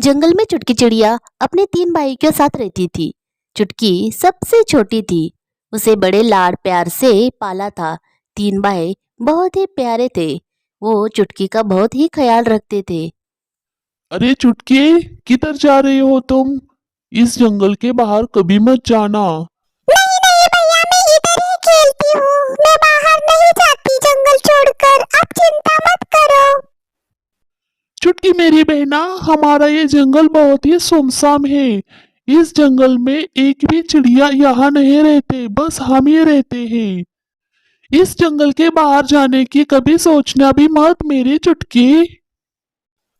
जंगल में चुटकी चिड़िया अपने तीन भाई के साथ रहती थी। चुटकी सबसे छोटी थी। उसे बड़े लाड प्यार से पाला था। तीन भाई बहुत ही प्यारे थे। वो चुटकी का बहुत ही ख्याल रखते थे। अरे चुटकी, किधर जा रही हो तुम? इस जंगल के बाहर कभी मत जाना। नहीं नहीं भैया, मैं इधर ही खेलती हूँ। मैं बाहर नहीं जाती जंगल छोड़कर। आप चिंता मत करो। चुटकी मेरी बहना, हमारा ये जंगल बहुत ही सुनसान है। इस जंगल में एक भी चिड़िया यहाँ नहीं रहते, बस हम ही रहते हैं। इस जंगल के बाहर जाने की कभी सोचना भी मत मेरी चुटकी।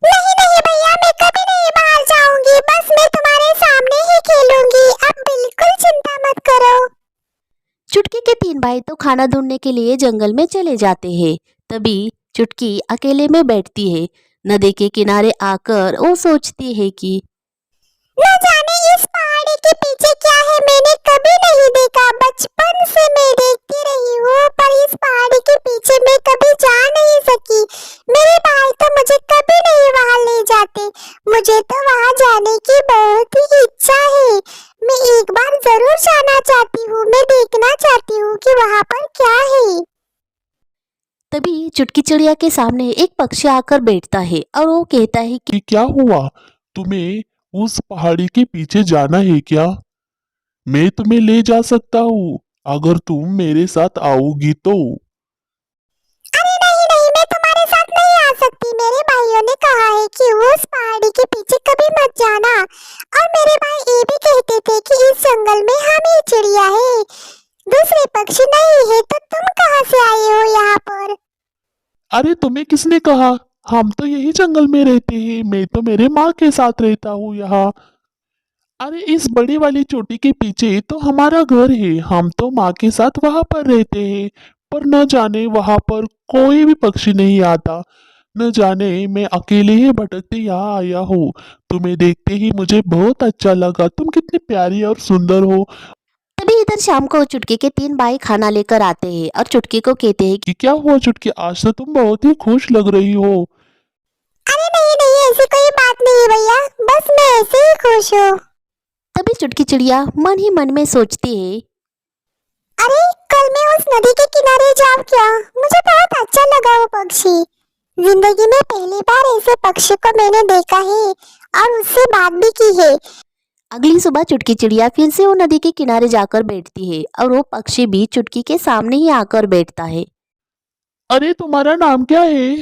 नहीं नहीं भैया, मैं कभी नहीं बाहर जाऊंगी। बस मैं तुम्हारे सामने ही खेलूंगी। आप बिल्कुल चिंता मत करो। चुटकी के तीन भाई तो खाना ढूंढने के लिए जंगल में चले जाते हैं। तभी चुटकी अकेले में बैठती है। नदी के किनारे आकर वो सोचती है कि न जाने इस पहाड़ी के पीछे क्या है, मैंने कभी नहीं देखा। बचपन से मैं देखती रही हूँ, पर इस पहाड़ी के पीछे मैं कभी जा नहीं सकी। मेरे भाई तो मुझे कभी नहीं वहाँ ले जाते। मुझे तो वहाँ जाने की बहुत ही इच्छा है। मैं एक बार जरूर जाना चाहती हूँ। मैं देखना चाहती हूँ कि वहाँ पर क्या है। तभी चुटकी चिड़िया के सामने एक पक्षी आकर बैठता है और वो कहता है कि कि क्या हुआ? तुम्हें उस पहाड़ी के पीछे जाना है क्या? मैं तुम्हें ले जा सकता हूँ, अगर तुम मेरे साथ आओगी तो। अरे नहीं नहीं, मैं तुम्हारे साथ नहीं आ सकती। मेरे भाइयों ने कहा है कि उस पहाड़ी के पीछे कभी मत जाना। और मेरे भाई ये भी कहते थे कि इस जंगल में हम ही चिड़िया है, दूसरे पक्षी नहीं है। तो तुम कहाँ से आए हो यहाँ पर? अरे तुम्हें किसने कहा? हम तो यही जंगल में रहते हैं, मैं तो मेरे माँ के साथ रहता हूँ यहाँ। अरे इस बड़ी वाली चोटी के पीछे तो हमारा घर है, हम तो माँ के साथ वहां पर रहते हैं। पर न जाने वहां पर कोई भी पक्षी नहीं आता। न जाने मैं अकेले ही भटकते यहाँ आया हूँ। तुम्हें देखते ही मुझे बहुत अच्छा लगा, तुम कितनी प्यारी और सुंदर हो। तभी इधर शाम को चुटकी के तीन भाई खाना लेकर आते हैं और चुटकी को कहते हैं कि क्या हुआ चुटकी, आज तो तुम बहुत ही खुश लग रही हो। अरे नहीं नहीं, ऐसी कोई बात नहीं भैया, बस मैं ऐसे ही खुश हूँ। तभी चुटकी चिड़िया मन ही मन में सोचती है। अरे कल मैं उस नदी के किनारे जाऊँ क्या? मुझे बहुत अच्छा लगा वो पक्षी। जिंदगी में पहली बार ऐसे पक्षी को मैंने देखा है और उससे बात भी की है। अगली सुबह चुटकी चिड़िया फिर से वो नदी के किनारे जाकर बैठती है और वो पक्षी भी चुटकी के सामने ही आकर बैठता है। अरे तुम्हारा नाम क्या है?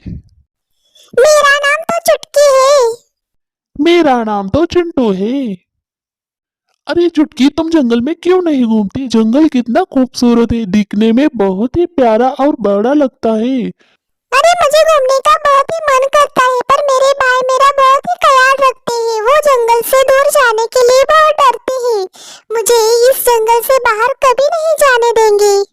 मेरा नाम तो चुटकी है। मेरा नाम तो चिंटू है। अरे चुटकी, तुम जंगल में क्यों नहीं घूमती? जंगल कितना खूबसूरत है, दिखने में बहुत ही प्यारा और बड़ा लगता है। अरे मुझे घूमने का बहुत ही मन करता है, पर मेरे भाई मेरा बहुत ही ख्याल रखते हैं। वो जंगल से दूर जाने के लिए बहुत डरते हैं। मुझे इस जंगल से बाहर कभी नहीं जाने देंगे।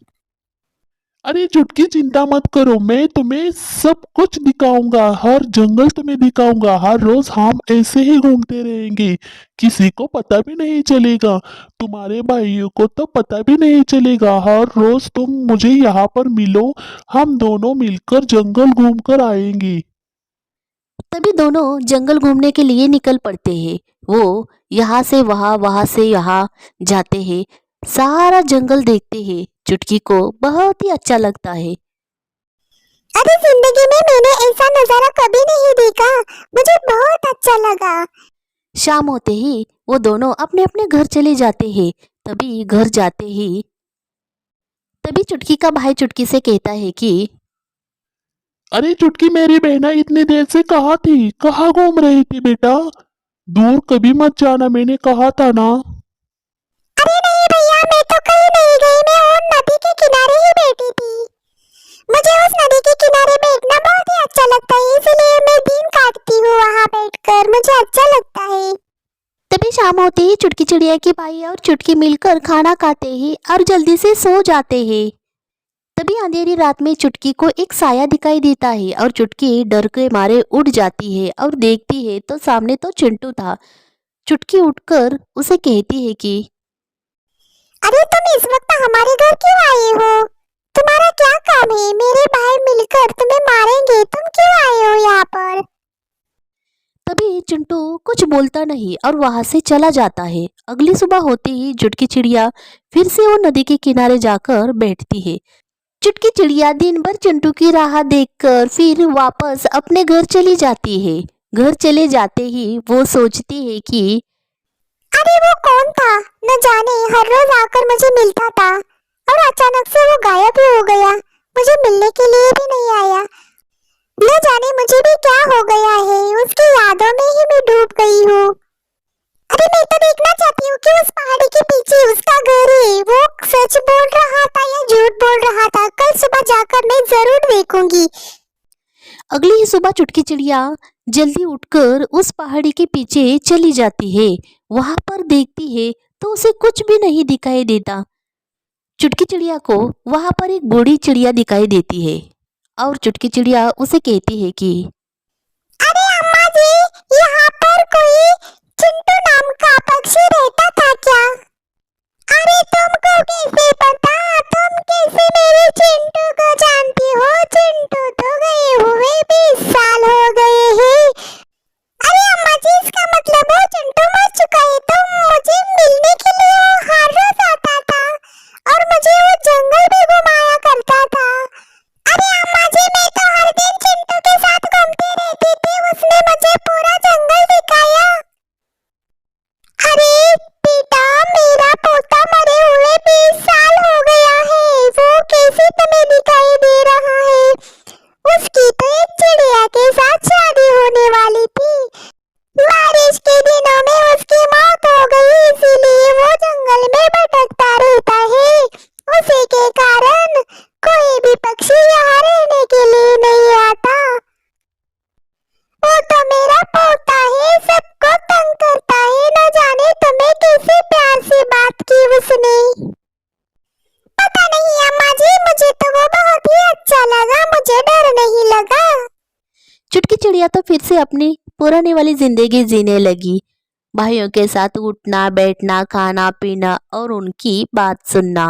अरे चुटकी, चिंता मत करो, मैं तुम्हें सब कुछ दिखाऊंगा, हर जंगल तुम्हें दिखाऊंगा। हर रोज हम ऐसे ही घूमते रहेंगे, किसी को पता भी नहीं चलेगा। तुम्हारे भाइयों को तो पता भी नहीं चलेगा। हर रोज तुम मुझे यहाँ पर मिलो, हम दोनों मिलकर जंगल घूम कर आएंगे। तभी दोनों जंगल घूमने के लिए निकल पड़ते हैं। वो यहाँ से वहाँ, वहाँ से यहाँ जाते हैं। सारा जंगल देखते हैं। चुटकी को बहुत ही अच्छा लगता है। अरे जिंदगी में मैंने ऐसा नजारा कभी नहीं देखा। मुझे बहुत अच्छा लगा। शाम होते ही वो दोनों अपने अपने घर चले जाते हैं। तभी चुटकी का भाई चुटकी से कहता है कि अरे चुटकी मेरी बहना, इतनी देर से कहाँ थी? कहाँ घूम रही थी बेटा? दूर कभी मत जाना, मैंने कहा था ना। अरे नहीं भैया, मैं तो कहीं नहीं गई। मैं और नदी के किनारे ही बैठी थी। मुझे उस नदी के किनारे बैठना बहुत ही अच्छा लगता है, इसलिए मैं दिन काटती हूँ वहाँ बैठकर। मुझे अच्छा लगता है। तभी शाम होते ही चुटकी चिड़िया के भाई और चुटकी मिलकर खाना खाते हैं और जल्दी से सो जाते हैं। तभी अंधेरी रात में चुटकी को एक साया दिखाई देता है और चुटकी डर के मारे उड़ जाती है और देखती है तो सामने तो चिंटू था। चुटकी उठकर उसे कहती है कि अरे तुम इस वक्त हमारे घर क्यों आए हो? तुम्हारा क्या काम है? मेरे भाई मिलकर तुम्हें मारेंगे। तुम क्यों आए हो यहाँ पर? तभी चिंटू कुछ बोलता नहीं और वहां से चला जाता है। अगली सुबह होते ही चुटकी चिड़िया फिर से वो नदी के किनारे जाकर बैठती है। चुटकी चिड़िया दिन भर चिंटू की राह देखकर फिर वापस अपने घर चली जाती है। घर चले जाते ही वो सोचती है कि अरे वो कौन था? न जाने हर रोज आकर मुझे मिलता था और अचानक से वो गायब ही हो गया। मुझे मिलने के लिए भी नहीं आया। न जाने मुझे भी क्या हो गया है। उसकी यादों में ही मैं डूब गई हूँ। अरे मैं तो देखना चाहती हूँ कि उस पहाड़ी के पीछे उसका घर है। वो सच बोल रहा था या झूठ बोल रहा था? कल सुबह जाकर मैं जरूर देखूंगी। अगली ही सुबह चुटकी चिड़िया जल्दी उठकर उस पहाड़ी के पीछे चली जाती है। वहां पर देखती है तो उसे कुछ भी नहीं दिखाई देता। चुटकी चिड़िया को वहां पर एक बूढ़ी चिड़िया दिखाई देती है और चुटकी चिड़िया उसे कहती है कि अरे अम्मा जी, यहाँ पर कोई चिंटू नाम का पक्षी रहता था क्या? अरे तुमको कैसे पता? तुम कैसे मेरे चिंटू को जानती हो? चिंटू तो गए हुए 20 साल हो गए हैं। अरे अम्मा जी, इसका मतलब वो चिंटू मर चुका है। तो मुझे मिलने के लिए वो हर रोज आता था और मुझे वो जंगल में घुमाया करता था। अरे अम्मा जी, मैं तो हर दिन चिंटू के साथ घूमती रहती थी। उसने मुझे पूरा जंगल दिखाया। अरे बेटा, मेरा पोता मरे हुए 20 साल हो गया है। वो कैसे तुम्हें दिखाई दे रहा है? उसकी तो एक चिड़िया के साथ शादी होने वाली थी। बारिश के दिनों में उसकी मौत हो गई, इसीलिए वो जंगल में भटकता रहता है। उसी के कारण कोई भी पक्षी यहाँ रहने के लिए नहीं आता। वो तो मेरा पोता है, सबको तंग करता है। न जाने तुम्हें कैसे प्यार से बात की उसने। पता नहीं अम्मा जी, मुझे तो वो बहुत ही अच्छा लगा। मुझे डर नहीं लगा। चुटकी चिड़िया तो फिर से अपनी पुराने वाली जिंदगी जीने लगी। भाइयों के साथ उठना बैठना, खाना पीना और उनकी बात सुनना।